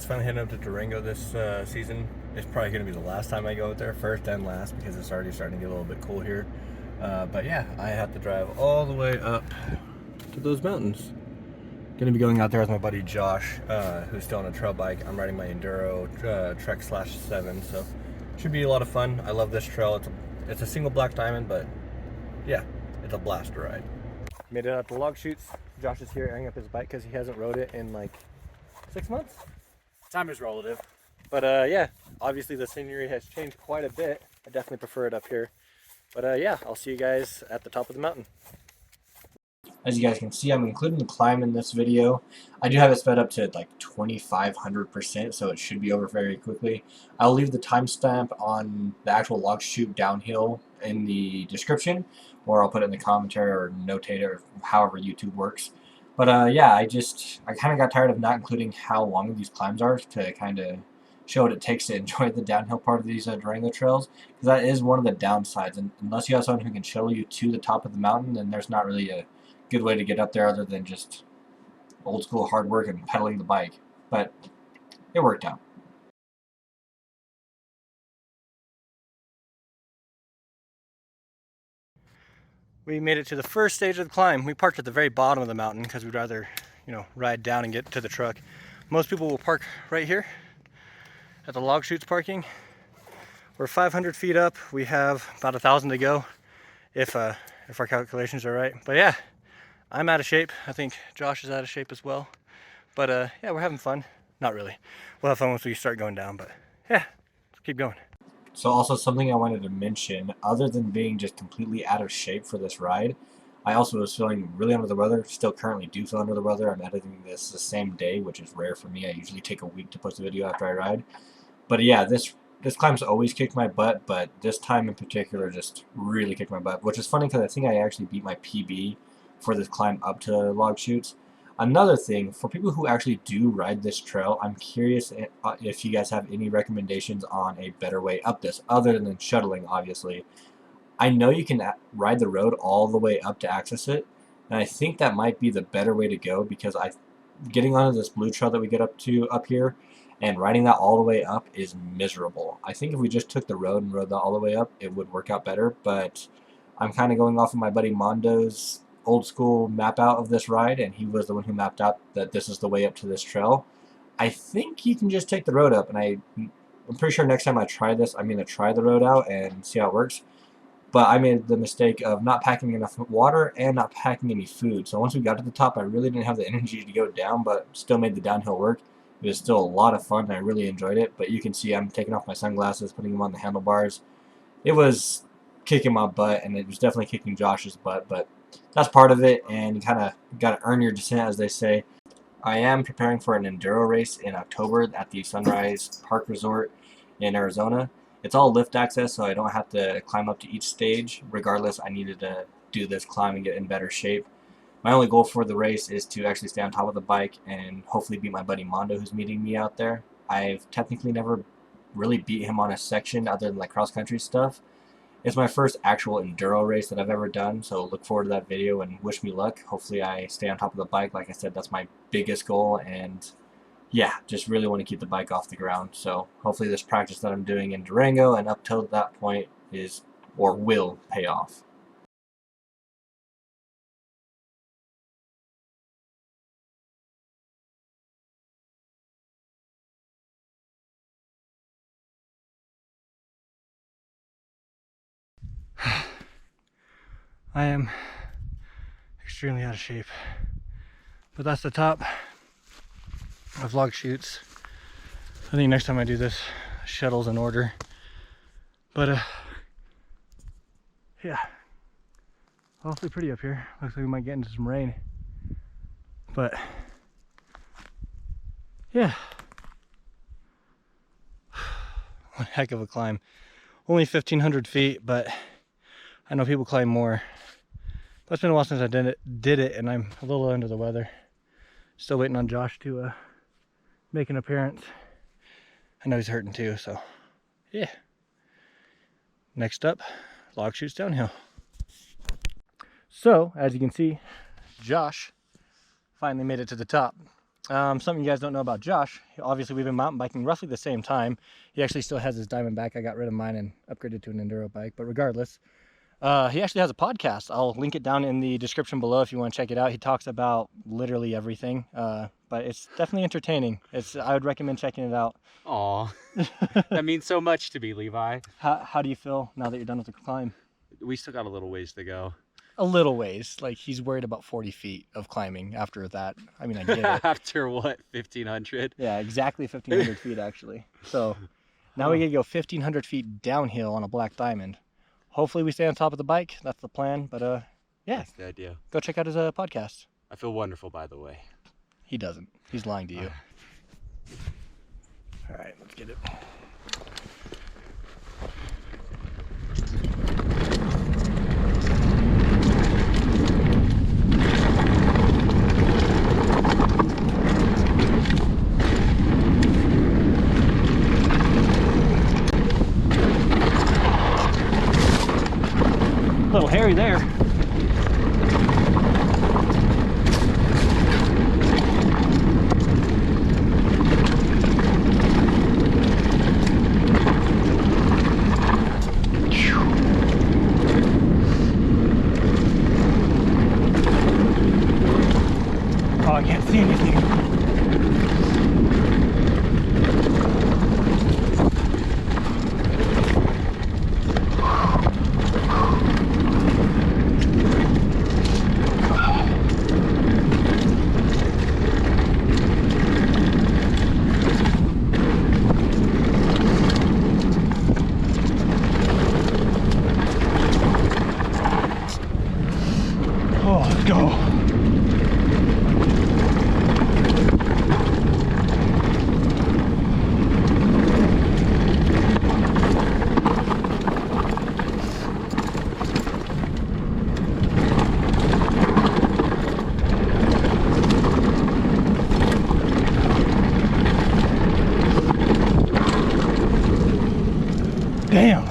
guys, finally heading up to Durango this season. It's probably going to be the last time I go out there, first and last, because it's already starting to get a little bit cool here. But yeah, I have to drive all the way up to those mountains. Going to be going out there with my buddy Josh, who's still on a trail bike. I'm riding my Enduro Trek/7, so should be a lot of fun. I love this trail. It's a single black diamond, but yeah, it's a blast to ride. Made it out to Log Chutes. Josh is here airing up his bike because he hasn't rode it in like 6 months. Time is relative. But yeah, obviously the scenery has changed quite a bit. I definitely prefer it up here. But yeah, I'll see you guys at the top of the mountain. As you guys can see, I'm including the climb in this video. I do have it sped up to like 2,500%, so it should be over very quickly. I'll leave the timestamp on the actual log chute downhill in the description, or I'll put it in the commentary or notate it, or however YouTube works. But yeah, I kind of got tired of not including how long these climbs are to kind of show what it takes to enjoy the downhill part of these Durango trails, because that is one of the downsides. And unless you have someone who can shuttle you to the top of the mountain, then there's not really a good way to get up there other than just old school hard work and pedaling the bike. But it worked out. We made it to the first stage of the climb. We parked at the very bottom of the mountain because we'd rather, ride down and get to the truck. Most people will park right here at the Log Chutes parking. We're 500 feet up. We have about 1,000 to go if our calculations are right. But yeah, I'm out of shape. I think Josh is out of shape as well. But yeah, we're having fun. Not really. We'll have fun once we start going down, but yeah, let's keep going. So also something I wanted to mention, other than being just completely out of shape for this ride, I also was feeling really under the weather. Still currently do feel under the weather. I'm editing this the same day, which is rare for me. I usually take a week to post a video after I ride. But yeah, this climb's always kicked my butt, but this time in particular just really kicked my butt, which is funny because I think I actually beat my PB for this climb up to Log Chutes. Another thing, for people who actually do ride this trail, I'm curious if you guys have any recommendations on a better way up this, other than shuttling, obviously. I know you can ride the road all the way up to access it, and I think that might be the better way to go, because getting onto this blue trail that we get up here and riding that all the way up is miserable. I think if we just took the road and rode that all the way up, it would work out better, but I'm kind of going off of my buddy Mondo's old school map out of this ride, and he was the one who mapped out that this is the way up to this trail. I think you can just take the road up, and I'm pretty sure next time I try this, I'm going to try the road out and see how it works. But I made the mistake of not packing enough water and not packing any food. So once we got to the top, I really didn't have the energy to go down, but still made the downhill work. It was still a lot of fun, and I really enjoyed it. But you can see I'm taking off my sunglasses, putting them on the handlebars. It was kicking my butt, and it was definitely kicking Josh's butt, but that's part of it, and you kind of got to earn your descent, as they say. I am preparing for an enduro race in October at the Sunrise Park Resort in Arizona. It's all lift access, so I don't have to climb up to each stage. Regardless, I needed to do this climb and get in better shape. My only goal for the race is to actually stay on top of the bike and hopefully beat my buddy Mondo, who's meeting me out there. I've technically never really beat him on a section other than like cross-country stuff. It's my first actual enduro race that I've ever done, so look forward to that video and wish me luck. Hopefully I stay on top of the bike. Like I said, that's my biggest goal, and yeah, just really want to keep the bike off the ground. So hopefully this practice that I'm doing in Durango and up till that point will pay off. I am extremely out of shape, but that's the top of Log Chutes. I think next time I do this, shuttle's in order. But yeah, awfully pretty up here. Looks like we might get into some rain, but yeah, one heck of a climb. Only 1,500 feet, but I know people climb more. But it's been a while since I did it, and I'm a little under the weather. Still waiting on Josh to make an appearance. I know he's hurting too, so yeah. Next up, Log Chutes downhill. So, as you can see, Josh finally made it to the top. Something you guys don't know about Josh, obviously we've been mountain biking roughly the same time. He actually still has his Diamondback. I got rid of mine and upgraded to an enduro bike, but regardless, he actually has a podcast. I'll link it down in the description below if you want to check it out. He talks about literally everything, but it's definitely entertaining. I would recommend checking it out. Aw, that means so much to me, Levi. How do you feel now that you're done with the climb? We still got a little ways to go. A little ways. Like, he's worried about 40 feet of climbing after that. I mean, I get it. After what, 1,500? Yeah, exactly 1,500 feet actually. So now we gotta go 1,500 feet downhill on a black diamond. Hopefully we stay on top of the bike. That's the plan. But yeah, That's the idea. go check out his podcast. I feel wonderful, by the way. He doesn't. He's lying to you. All right, let's get it. A little hairy there. Oh, I can't see anything. Oh, let's go. Damn.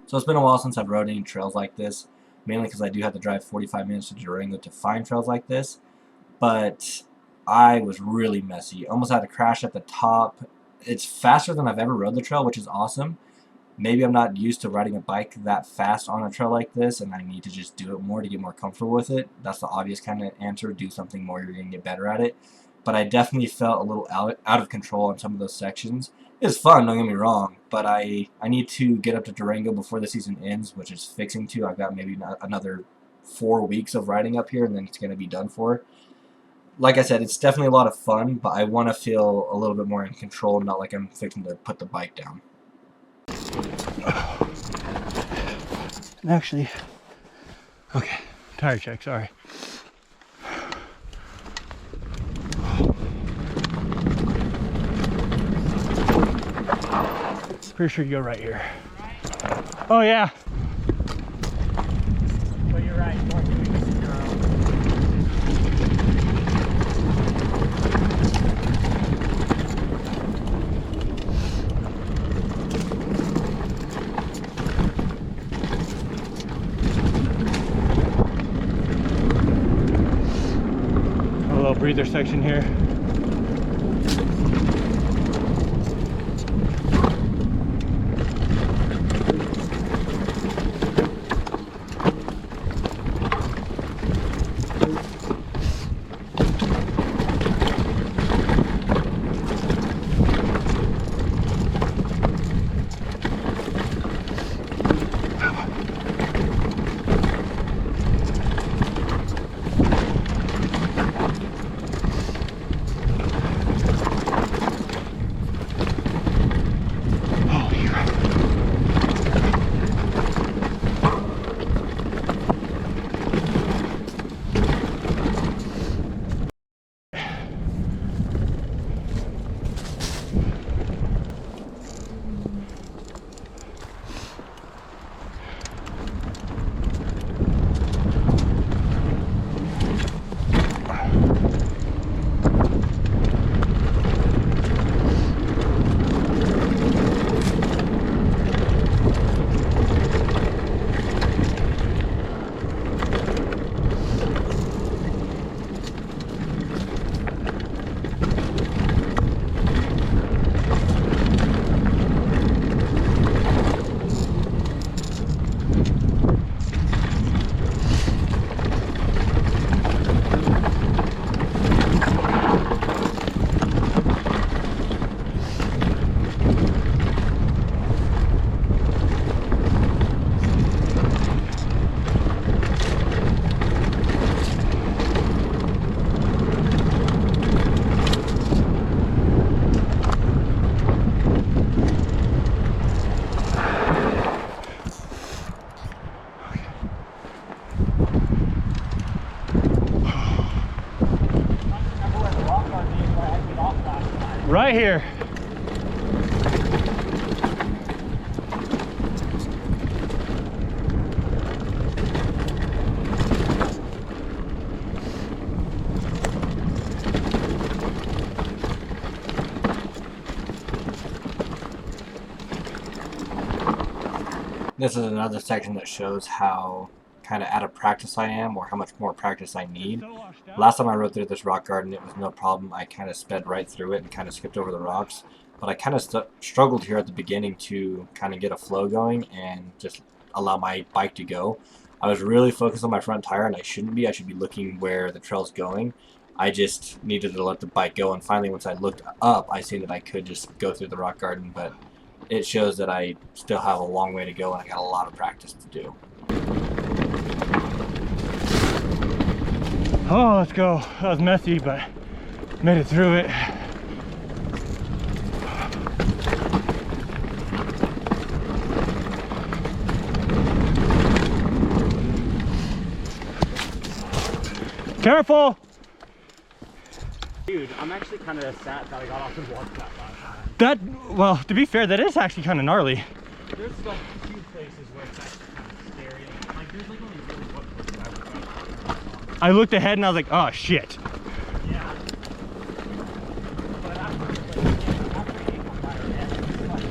So it's been a while since I've rode any trails like this, mainly because I do have to drive 45 minutes to Durango to find trails like this. But I was really messy. Almost had to crash at the top. It's faster than I've ever rode the trail, which is awesome. Maybe I'm not used to riding a bike that fast on a trail like this, and I need to just do it more to get more comfortable with it. That's the obvious kind of answer. Do something more, you're going to get better at it. But I definitely felt a little out of control on some of those sections. It's fun, don't get me wrong, but I need to get up to Durango before the season ends, which is fixing to. I've got maybe another 4 weeks of riding up here, and then it's going to be done for. Like I said, it's definitely a lot of fun, but I want to feel a little bit more in control, not like I'm fixing to put the bike down. Actually, okay, tire check, sorry. Pretty sure you go right here. Oh yeah. But you're right, A little breather section here. Right here. This is another section that shows how kind of out of practice I am, or how much more practice I need. Last time I rode through this rock garden, it was no problem. I kind of sped right through it and kind of skipped over the rocks. But I kind of struggled here at the beginning to kind of get a flow going and just allow my bike to go. I was really focused on my front tire, and I shouldn't be. I should be looking where the trail's going. I just needed to let the bike go, and finally once I looked up, I seen that I could just go through the rock garden, but it shows that I still have a long way to go and I got a lot of practice to do. Oh, let's go. That was messy, but made it through it. Careful! Dude, I'm actually kind of sad that I got off and walked that last time. That, well, to be fair, that is actually kind of gnarly. There's like a few places where it's actually kind of scary. Like there's like only really one place I would go. I looked ahead and I was like, oh shit. Yeah. But after you come by our head, it's like...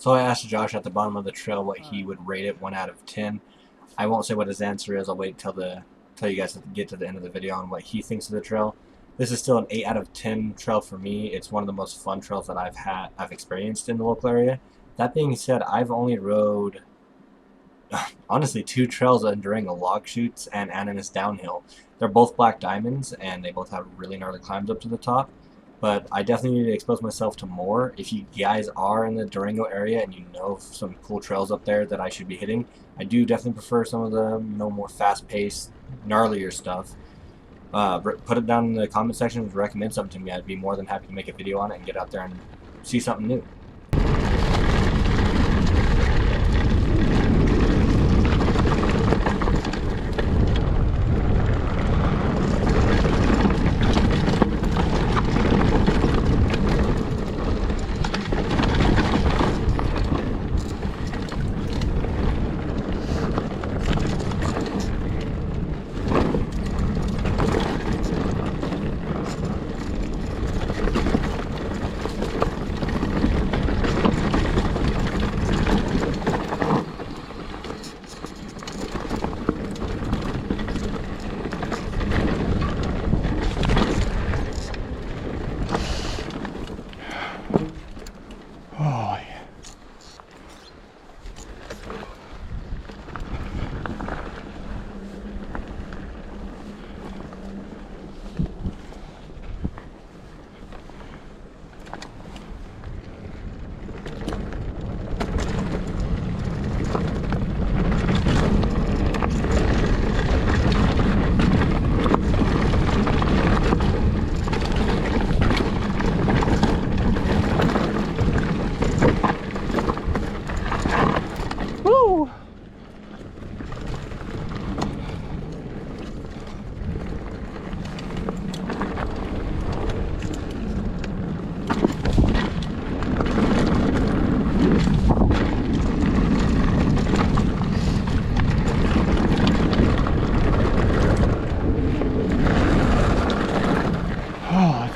So I asked Josh at the bottom of the trail what he would rate it 1 out of 10. I won't say what his answer is. I'll wait till you guys get to the end of the video on what he thinks of the trail. This is still an 8 out of 10 trail for me. It's one of the most fun trails that I've experienced in the local area. That being said, I've only rode honestly 2 trails in Durango, Log Chutes and Ananas Downhill. They're both black diamonds and they both have really gnarly climbs up to the top. But I definitely need to expose myself to more. If you guys are in the Durango area and you know of some cool trails up there that I should be hitting, I do definitely prefer some of the more fast-paced, gnarlier stuff. Put it down in the comment section and recommend something to me. I'd be more than happy to make a video on it and get out there and see something new.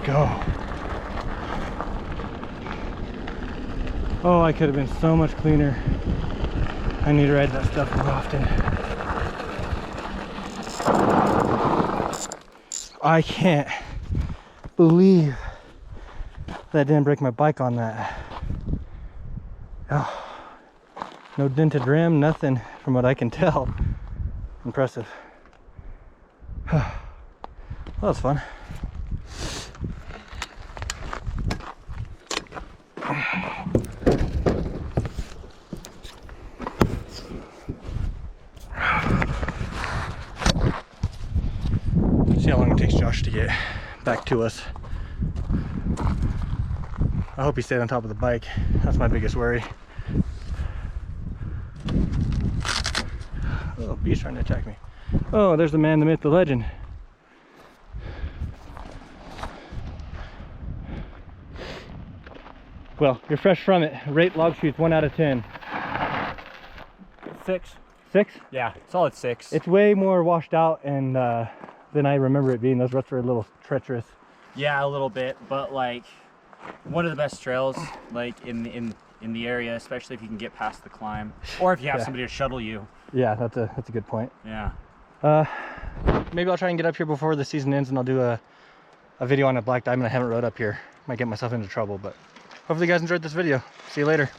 go. Oh, I could have been so much cleaner. I need to ride that stuff more often. I can't believe that I didn't break my bike on that. Oh, no dented rim, nothing from what I can tell. Impressive. Well, that was fun. See how long it takes Josh to get back to us. I hope he stayed on top of the bike. That's my biggest worry. Oh, bee's trying to attack me. Oh, there's the man, the myth, the legend. Well, you're fresh from it. Rate log chutes 1 out of 10. 6. 6? Yeah, solid 6. It's way more washed out and than I remember it being. Those ruts were a little treacherous. Yeah, a little bit, but like one of the best trails like in the area, especially if you can get past the climb or if you have somebody to shuttle you. Yeah, that's a good point. Yeah. Maybe I'll try and get up here before the season ends and I'll do a video on a black diamond I haven't rode up here. Might get myself into trouble, but hopefully you guys enjoyed this video. See you later.